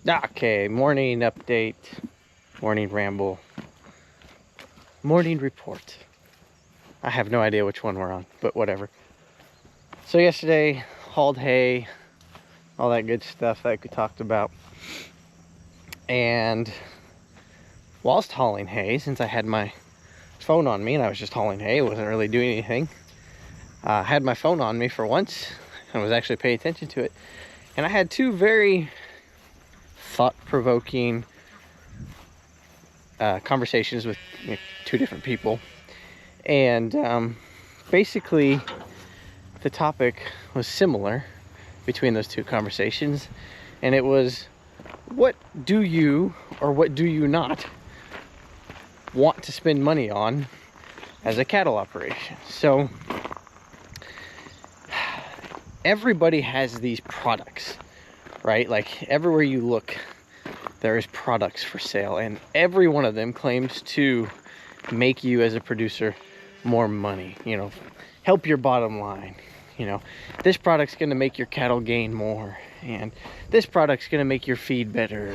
Okay, morning update, morning ramble, morning report. I have no idea which one we're on, but whatever. So yesterday, hauled hay, all that good stuff that we talked about. And whilst hauling hay, since I had my phone on me and I was just hauling hay, wasn't really doing anything, I had my phone on me for once and was actually paying attention to it. And I had two very thought-provoking conversations with two different people. And basically, the topic was similar between those two conversations. And it was, what do you or what do you not want to spend money on as a cattle operation? So everybody has these products, right? Like everywhere you look, there is products for sale, and every one of them claims to make you as a producer more money, help your bottom line. This product's going to make your cattle gain more, and this product's going to make your feed better,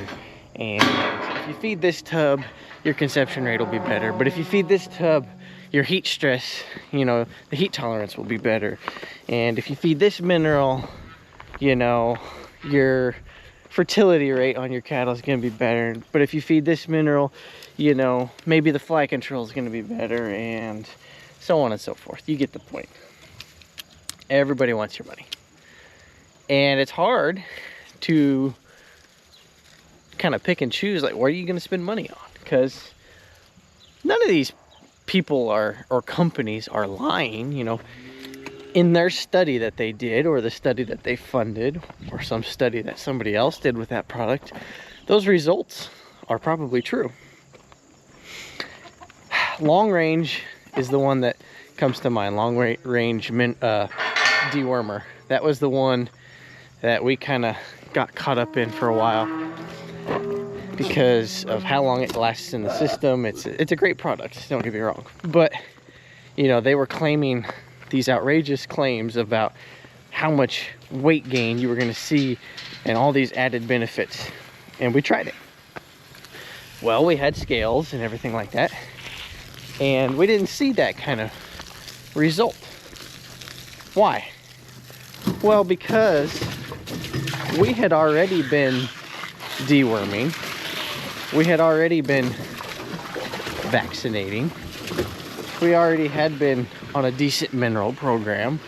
and if you feed this tub, your conception rate will be better, but if you feed this tub, your heat stress, the heat tolerance will be better, and if you feed this mineral, your fertility rate on your cattle is going to be better, but if you feed this mineral, maybe the fly control is going to be better, and so on and so forth. You get the point. Everybody wants your money, and it's hard to kind of pick and choose, like, what are you going to spend money on? Because none of these people or companies are lying. In their study that they did, or the study that they funded, or some study that somebody else did with that product, those results are probably true. Long range is the one that comes to mind. Long range dewormer. That was the one that we kind of got caught up in for a while because of how long it lasts in the system. It's a great product, don't get me wrong, but they were claiming these outrageous claims about how much weight gain you were going to see and all these added benefits, and we tried it. Well, we had scales and everything like that, and we didn't see that kind of result. Why? Well, because we had already been deworming, we had already been vaccinating, we already had been on a decent mineral program.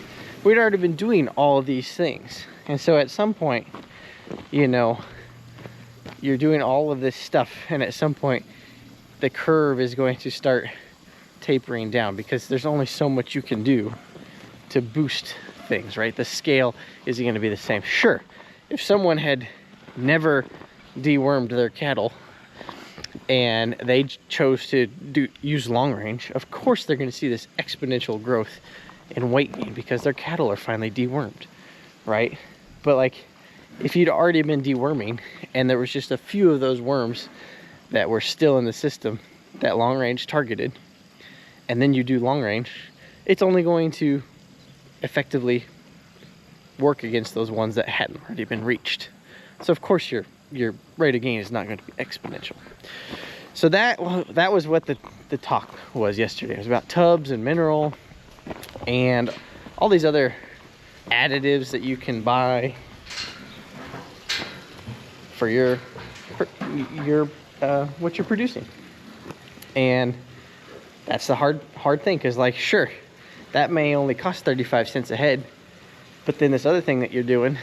We'd already been doing all of these things. And so at some point, you're doing all of this stuff, and at some point the curve is going to start tapering down because there's only so much you can do to boost things, right? The scale isn't going to be the same. Sure, if someone had never dewormed their cattle and they chose to use long range, of course they're going to see this exponential growth in weight gain because their cattle are finally dewormed, right? But like, if you'd already been deworming and there was just a few of those worms that were still in the system that long range targeted, and then you do long range, it's only going to effectively work against those ones that hadn't already been reached. So of course your rate of gain is not going to be exponential. So that was what the talk was yesterday. It was about tubs and mineral and all these other additives that you can buy for your what you're producing. And that's the hard thing, because like, sure, that may only cost 35 cents a head, but then this other thing that you're doing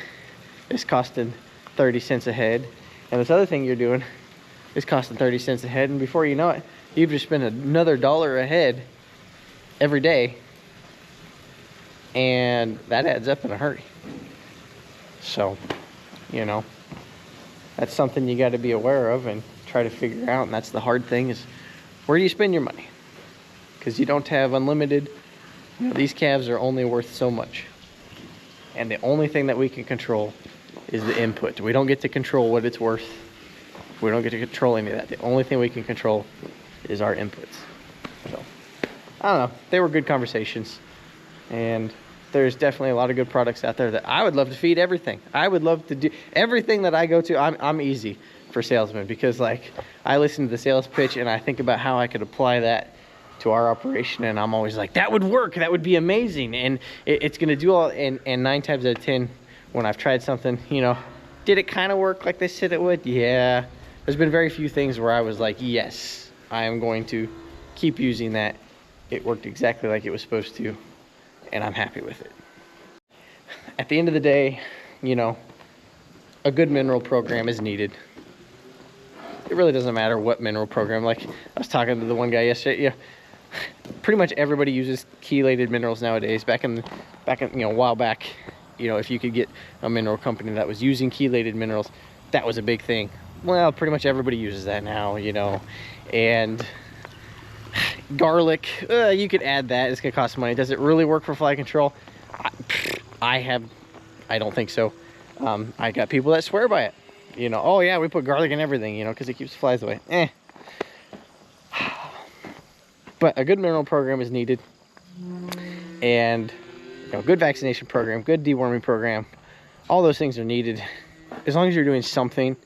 is costing 30 cents a head, and this other thing you're doing is costing 30 cents a head, and before you know it, you've just spent another $1 a head every day, and that adds up in a hurry. So, that's something you got to be aware of and try to figure out, and that's the hard thing, is where do you spend your money? Because you don't have unlimited. These calves are only worth so much, and the only thing that we can control is the input. We don't get to control what it's worth. We don't get to control any of that. The only thing we can control is our inputs. So, I don't know. They were good conversations, and there's definitely a lot of good products out there that I would love to feed everything. I would love to do everything that I go to. I'm easy for salesmen, because like I listen to the sales pitch and I think about how I could apply that to our operation, and I'm always like, that would work, that would be amazing, and it's gonna do all. And 9 times out of 10, when I've tried something, you know, did it kind of work like they said it would? Yeah. There's been very few things where I was like, yes, I am going to keep using that. It worked exactly like it was supposed to, and I'm happy with it. At the end of the day, you know, a good mineral program is needed. It really doesn't matter what mineral program. Like I was talking to the one guy yesterday. Yeah, pretty much everybody uses chelated minerals nowadays. Back in you know, a while back, you know, if you could get a mineral company that was using chelated minerals, that was a big thing. Well, pretty much everybody uses that now, you know. And garlic, you could add that. It's gonna cost money. Does it really work for fly control? I don't think so. I got people that swear by it. You know, oh yeah, we put garlic in everything, you know, because it keeps the flies away. But a good mineral program is needed, and you know, good vaccination program, good deworming program, all those things are needed. As long as you're doing something,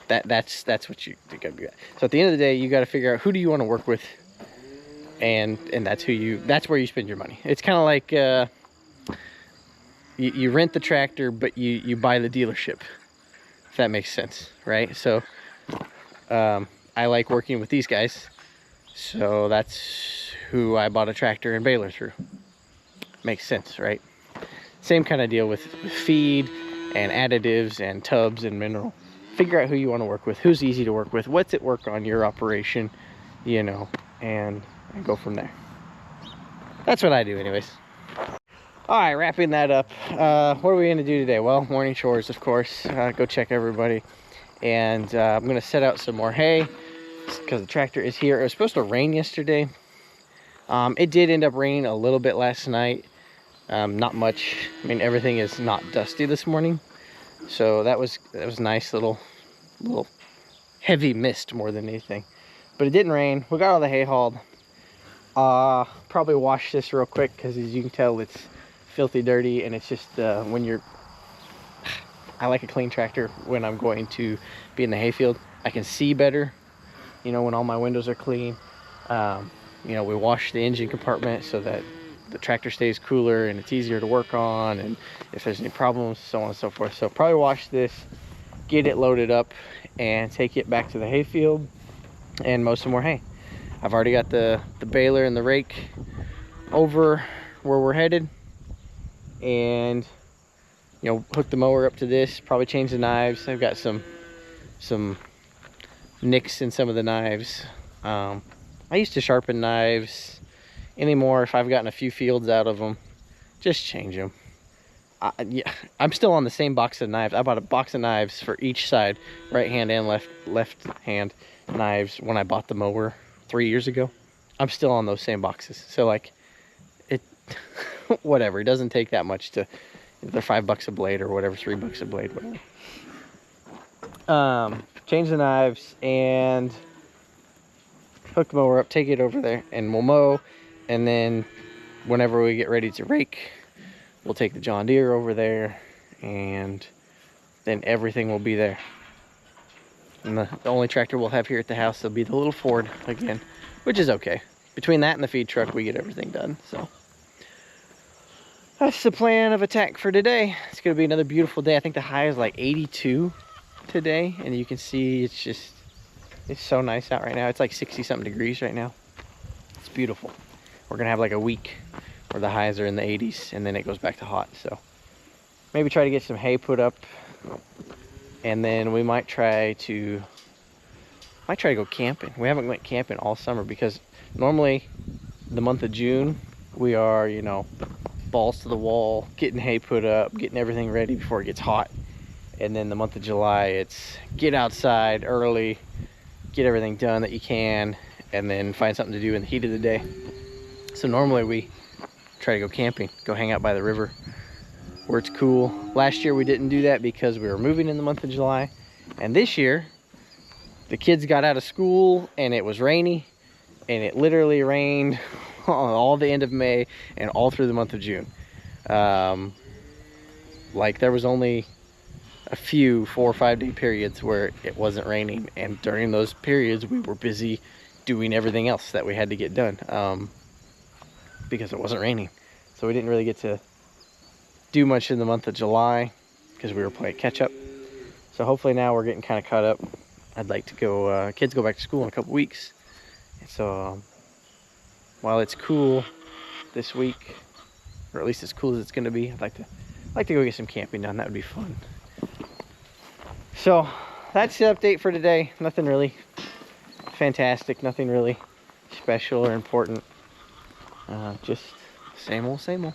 that's what you gotta do. So at the end of the day, you got to figure out who do you want to work with, and that's where you spend your money. It's kind of like you rent the tractor, but you buy the dealership, if that makes sense, right? So I like working with these guys, so that's who I bought a tractor and baler through. Makes sense, right? Same kind of deal with feed and additives and tubs and mineral. Figure out who you want to work with, who's easy to work with, what's it work on your operation, you know, and go from there. That's what I do anyways. All right, wrapping that up. What are we gonna do today? Well, morning chores, of course. Go check everybody. And I'm gonna set out some more hay because the tractor is here. It was supposed to rain yesterday. It did end up raining a little bit last night. Not much. I mean, everything is not dusty this morning. So that was nice, little heavy mist more than anything. But it didn't rain. We got all the hay hauled. Probably wash this real quick because as you can tell, it's filthy dirty, and it's just I like a clean tractor when I'm going to be in the hayfield. I can see better, you know, when all my windows are clean. You know, we wash the engine compartment so that the tractor stays cooler and it's easier to work on, and if there's any problems, so on and so forth. So probably wash this, get it loaded up, and take it back to the hayfield and mow some more hay. I've already got the baler and the rake over where we're headed, and you know, hook the mower up to this, probably change the knives. I've got some nicks in some of the knives. I used to sharpen knives. Anymore, if I've gotten a few fields out of them, just change them. Yeah, I'm still on the same box of knives. I bought a box of knives for each side, right hand and left hand knives, when I bought the mower 3 years ago. I'm still on those same boxes. So like, it whatever, it doesn't take that much to, they're $5 a blade or whatever, $3 a blade, whatever. Change the knives and hook the mower up, take it over there, and we'll mow. And then whenever we get ready to rake, we'll take the John Deere over there, and then everything will be there. And the only tractor we'll have here at the house will be the little Ford again, which is okay. Between that and the feed truck, we get everything done. So that's the plan of attack for today. It's gonna be another beautiful day. I think the high is like 82 today, and you can see it's so nice out right now. It's like 60 something degrees right now. It's beautiful. We're gonna have like a week where the highs are in the 80s, and then it goes back to hot. So maybe try to get some hay put up, and then we might try to go camping. We haven't went camping all summer, because normally the month of June we are, you know, balls to the wall, getting hay put up, getting everything ready before it gets hot. And then the month of July, it's get outside early, get everything done that you can, and then find something to do in the heat of the day. So normally we try to go camping, go hang out by the river where it's cool. Last year we didn't do that because we were moving in the month of July. And this year, the kids got out of school and it was rainy, and it literally rained all the end of May and all through the month of June. Like there was only a few 4 or 5 day periods where it wasn't raining, and during those periods we were busy doing everything else that we had to get done, because it wasn't raining. So we didn't really get to do much in the month of July because we were playing catch up. So hopefully now we're getting kind of caught up. I'd like to go, kids go back to school in a couple weeks. So while it's cool this week, or at least as cool as it's going to be, I'd like to go get some camping done. That would be fun. So that's the update for today. Nothing really fantastic, nothing really special or important. Just same old, same old.